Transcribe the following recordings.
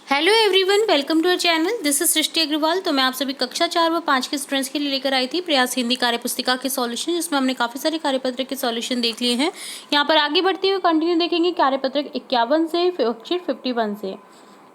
Hello everyone, welcome to our channel. This is Srishti Agarwal. तो मैं आप सभी कक्षा 4 व 5 के स्टूडेंट्स के लिए लेकर आई थी प्रयास हिंदी कार्यपुस्तिका के सॉल्यूशन, जिसमें हमने काफ़ी सारे कार्यपत्र के सॉल्यूशन देख लिए हैं। यहाँ पर आगे बढ़ते हुए कंटिन्यू देखेंगे कार्यपत्रक 51 से वर्कशीट 51 से।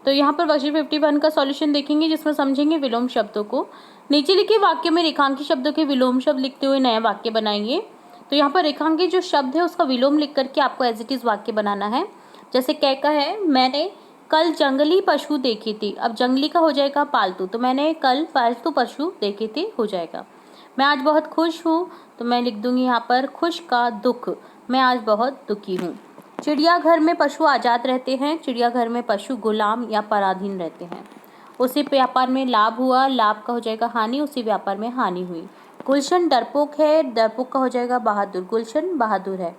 तो यहाँ पर वर्कशीट 51 का सॉल्यूशन देखेंगे, जिसमें समझेंगे विलोम शब्दों को। नीचे लिखे वाक्य में रेखांकित शब्दों के विलोम शब्द लिखते हुए नया वाक्य बनाएंगे। तो यहाँ पर रेखांकित जो शब्द है उसका विलोम लिख करके आपको एज इट इज वाक्य बनाना है। जैसे कहका है, मैंने कल जंगली पशु देखे थे। अब जंगली का हो जाएगा पालतू, तो मैंने कल पालतू पशु देखे थे हो जाएगा। मैं आज बहुत खुश हूँ, तो मैं लिख दूंगी यहाँ पर खुश का दुख, मैं आज बहुत दुखी हूँ। चिड़ियाघर में पशु आजाद रहते हैं। चिड़ियाघर में पशु गुलाम या पराधीन रहते हैं। उसी व्यापार में लाभ हुआ, लाभ का हो जाएगा हानि, उसी व्यापार में हानि हुई। गुलशन डरपोक है, डरपोक का हो जाएगा बहादुर, गुलशन बहादुर है।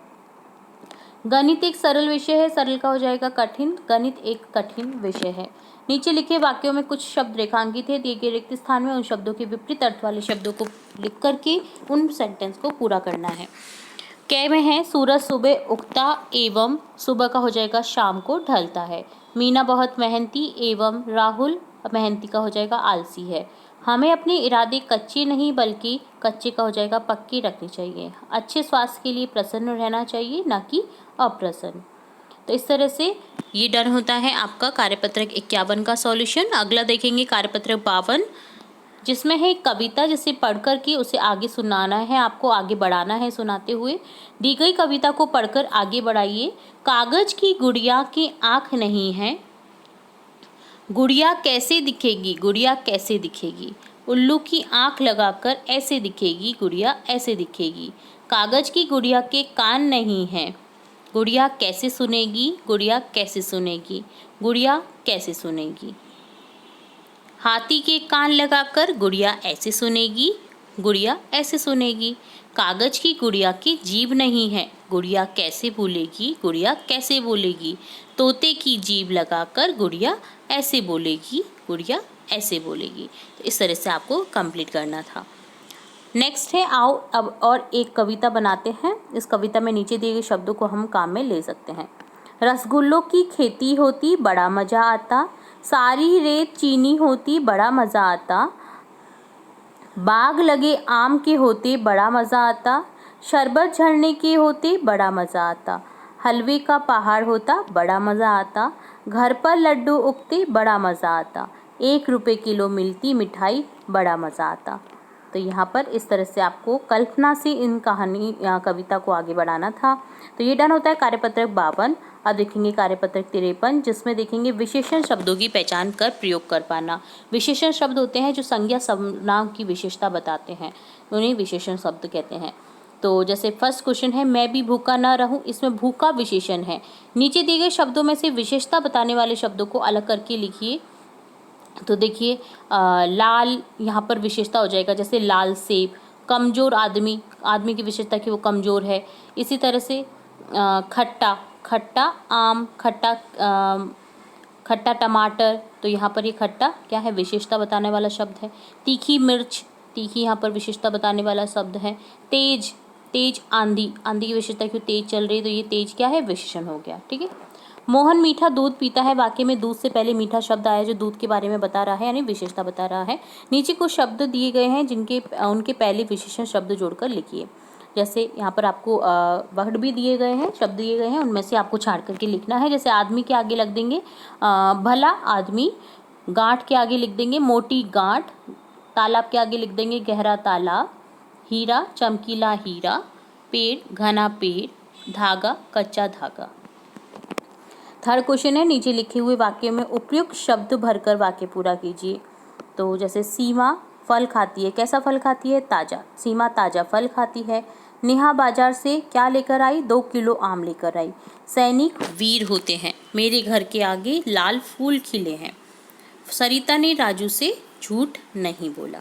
गणित एक सरल विषय है, सरल का हो जाएगा कठिन, गणित एक कठिन विषय है। नीचे लिखे वाक्यों में कुछ शब्द रेखांकित है, दिए गए रिक्त स्थान में उन शब्दों के विपरीत अर्थ वाले शब्दों को लिख करके उन सेंटेंस को पूरा करना है। कै में है, सूरज सुबह उगता एवं सुबह का हो जाएगा शाम को ढलता है। मीना बहुत मेहनती एवं राहुल मेहनती का हो जाएगा आलसी है। हमें अपने इरादे कच्चे नहीं बल्कि कच्चे का हो जाएगा पक्के रखने चाहिए। अच्छे स्वास्थ्य के लिए प्रसन्न रहना चाहिए, ना कि अप्रसन्न। तो इस तरह से ये डन होता है आपका कार्यपत्रक 51 का सॉल्यूशन। अगला देखेंगे कार्यपत्रक 52, जिसमें है एक कविता, जिसे पढ़कर के उसे आगे सुनाना है, आपको आगे बढ़ाना है सुनाते हुए। दी गई कविता को पढ़कर आगे बढ़ाइए। कागज की गुड़िया की आँख नहीं है, गुड़िया कैसे दिखेगी, गुड़िया कैसे दिखेगी। उल्लू की आँख लगाकर ऐसे दिखेगी, गुड़िया ऐसे दिखेगी। कागज की गुड़िया के कान नहीं हैं, गुड़िया कैसे सुनेगी, गुड़िया कैसे सुनेगी, गुड़िया कैसे सुनेगी। हाथी के कान लगाकर गुड़िया ऐसे सुनेगी, गुड़िया ऐसे सुनेगी। कागज की गुड़िया की जीभ नहीं है, गुड़िया कैसे बोलेगी, गुड़िया कैसे बोलेगी। तोते की जीभ लगाकर गुड़िया ऐसे बोलेगी, गुड़िया ऐसे बोलेगी। तो इस तरह से आपको कंप्लीट करना था। नेक्स्ट है, आओ अब और एक कविता बनाते हैं। इस कविता में नीचे दिए गए शब्दों को हम काम में ले सकते हैं। रसगुल्लों की खेती होती, बड़ा मजा आता। सारी रेत चीनी होती, बड़ा मजा आता। बाग लगे आम के होते, बड़ा मजा आता। शरबत झरने के होते, बड़ा मजा आता। हलवे का पहाड़ होता, बड़ा मजा आता। घर पर लड्डू उगते, बड़ा मजा आता। 1 रुपए किलो मिलती मिठाई, बड़ा मजा आता। तो यहाँ पर इस तरह से आपको कल्पना से इन कहानी या कविता को आगे बढ़ाना था। तो ये डन होता है कार्यपत्रक 52। अब देखेंगे कार्यपत्रक 53, जिसमें देखेंगे विशेषण शब्दों की पहचान कर प्रयोग कर पाना। विशेषण शब्द होते हैं जो संज्ञा सर्वनाम की विशेषता बताते हैं, उन्हें विशेषण शब्द कहते हैं। तो जैसे फर्स्ट क्वेश्चन है, मैं भी भूखा ना रहूं, इसमें भूखा विशेषण है। नीचे दिए गए शब्दों में से विशेषता बताने वाले शब्दों को अलग करके लिखिए। तो देखिए, लाल यहाँ पर विशेषता हो जाएगा, जैसे लाल सेब। कमज़ोर आदमी, आदमी की विशेषता कि वो कमज़ोर है। इसी तरह से खट्टा, खट्टा आम, खट्टा खट्टा टमाटर। तो यहाँ पर ये खट्टा क्या है, विशेषता बताने वाला शब्द है। तीखी मिर्च, तीखी यहाँ पर विशेषता बताने वाला शब्द है। तेज, तेज आंधी, आंधी की विशेषता क्यों तेज चल रही है, तो ये तेज क्या है, विशेषण हो गया। ठीक है। मोहन मीठा दूध पीता है, वाक्य में दूध से पहले मीठा शब्द आया जो दूध के बारे में बता रहा है, यानी विशेषता बता रहा है। नीचे कुछ शब्द दिए गए हैं जिनके उनके पहले विशेषण शब्द जोड़कर लिखिए। जैसे यहाँ पर आपको वर्ड भी दिए गए हैं, शब्द दिए गए हैं, उनमें से आपको छांट करके लिखना है। जैसे आदमी के आगे लिख देंगे भला आदमी, गांठ के आगे लिख देंगे मोटी गांठ, तालाब के आगे लिख देंगे गहरा तालाब, हीरा चमकीला हीरा, पेड़ घना पेड़, धागा कच्चा धागा। थर्ड क्वेश्चन है, नीचे लिखे हुए वाक्य में उपयुक्त शब्द भरकर वाक्य पूरा कीजिए। तो जैसे सीमा फल खाती है, कैसा फल खाती है, ताज़ा। सीमा ताज़ा फल खाती है। नेहा बाजार से क्या लेकर आई, 2 किलो आम लेकर आई। सैनिक वीर होते हैं, मेरे घर के आगे लाल फूल खिले हैं। सरिता ने राजू से झूठ नहीं बोला।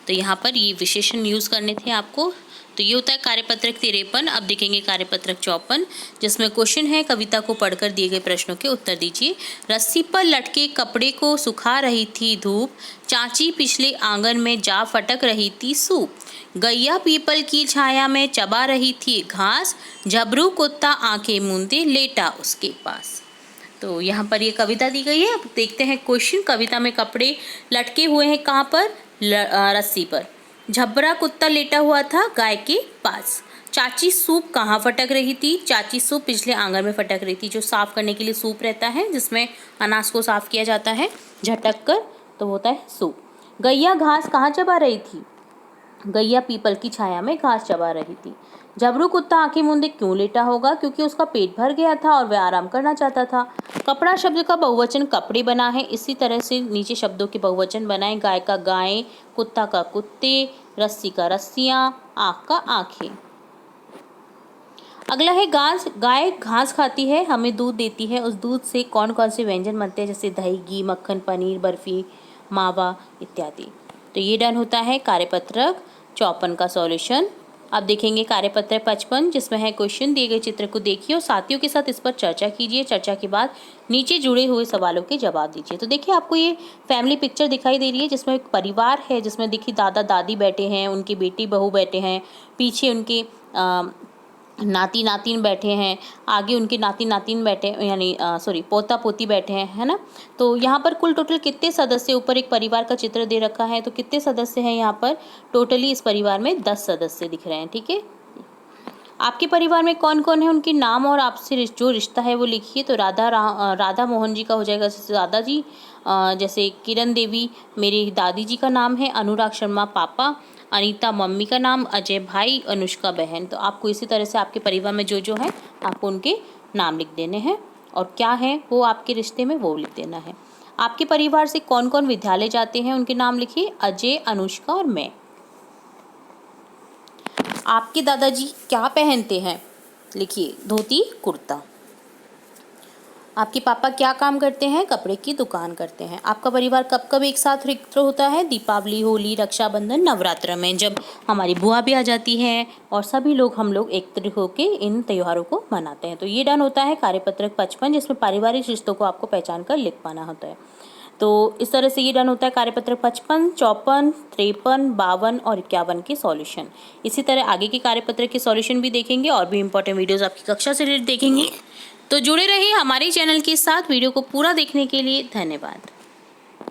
तो यहाँ पर ये विशेषण यूज़ करने थे आपको। तो ये होता है कार्यपत्रक 53। अब देखेंगे कार्यपत्रक 54, जिसमें क्वेश्चन है, कविता को पढ़कर दिए गए प्रश्नों के उत्तर दीजिए। रस्सी पर लटके कपड़े को सुखा रही थी धूप, चाची पिछले आंगन में जा फटक रही थी सूप। गैया पीपल की छाया में चबा रही थी घास, झबरू कुत्ता आंखें मूंदे लेटा उसके पास। तो यहाँ पर ये कविता दी गई है। अब देखते हैं क्वेश्चन। कविता में कपड़े लटके हुए हैं कहाँ पर? रस्सी पर। झबरा कुत्ता लेटा हुआ था गाय के पास। चाची सूप कहाँ फटक रही थी? चाची सूप पिछले आंगन में फटक रही थी। जो साफ करने के लिए सूप रहता है, जिसमें अनाज को साफ किया जाता है झटक कर, तो होता है सूप। गैया घास कहाँ चबा रही थी? गैया पीपल की छाया में घास चबा रही थी। झबरू कुत्ता आंखें मूंदे क्यों लेटा होगा? क्योंकि उसका पेट भर गया था और वह आराम करना चाहता था। कपड़ा शब्द का बहुवचन कपड़े बना है। इसी तरह से नीचे शब्दों के बहुवचन बनाएं। गाय का गायें, कुत्ता का कुत्ते, रस्सी का रस्सियां, आँख का आँखें। अगला है घास। गाय घास खाती है, हमें दूध देती है। उस दूध से कौन कौन से व्यंजन बनते हैं? जैसे दही, घी, मक्खन, पनीर, बर्फी, मावा इत्यादि। तो ये डन होता है कार्यपत्रक 54 का सॉल्यूशन। अब देखेंगे कार्यपत्रक 55, जिसमें है क्वेश्चन। दिए गए चित्र को देखिए और साथियों के साथ इस पर चर्चा कीजिए। चर्चा के बाद नीचे जुड़े हुए सवालों के जवाब दीजिए। तो देखिए, आपको ये फैमिली पिक्चर दिखाई दे रही है, जिसमें एक परिवार है, जिसमें देखिए दादा दादी बैठे हैं, उनकी बेटी बहू बैठे हैं, पीछे उनके नाती नातिन बैठे हैं, आगे उनके नाती नातिन बैठे, यानी पोता पोती बैठे हैं, है ना। तो यहाँ पर कुल टोटल कितने सदस्य, ऊपर एक परिवार का चित्र दे रखा है, तो कितने सदस्य हैं यहाँ पर? टोटली इस परिवार में 10 सदस्य दिख रहे हैं। ठीक है, आपके परिवार में कौन कौन है, उनके नाम और आपसे जो रिश्ता है वो लिखिए। तो राधा मोहन जी का हो जाएगा जैसे दादा जी, जैसे किरण देवी मेरी दादी जी का नाम है, अनुराग शर्मा पापा, अनीता मम्मी का नाम, अजय भाई, अनुष्का बहन। तो आपको इसी तरह से आपके परिवार में जो जो है आपको उनके नाम लिख देने हैं, और क्या है वो आपके रिश्ते में वो लिख देना है। आपके परिवार से कौन कौन विद्यालय जाते हैं, उनके नाम लिखिए, अजय, अनुष्का और मैं। आपके दादाजी क्या पहनते हैं? लिखिए, धोती कुर्ता। आपके पापा क्या काम करते हैं? कपड़े की दुकान करते हैं। आपका परिवार कब कब एक साथ एकत्र होता है? दीपावली, होली, रक्षाबंधन, नवरात्र में, जब हमारी बुआ भी आ जाती है और सभी लोग हम लोग एकत्र होकर इन त्योहारों को मनाते हैं। तो ये डन होता है कार्यपत्रक 55, जिसमें पारिवारिक रिश्तों को आपको पहचान कर लिख पाना होता है। तो इस तरह से ये डन होता है कार्यपत्रक 55, 54, 53, 52 और 51 के सॉल्यूशन। इसी तरह आगे के कार्यपत्रक के सॉल्यूशन भी देखेंगे और भी इंपॉर्टेंट वीडियोस आपकी कक्षा से रिलेटेड देखेंगे। तो जुड़े रहिए हमारे चैनल के साथ। वीडियो को पूरा देखने के लिए धन्यवाद।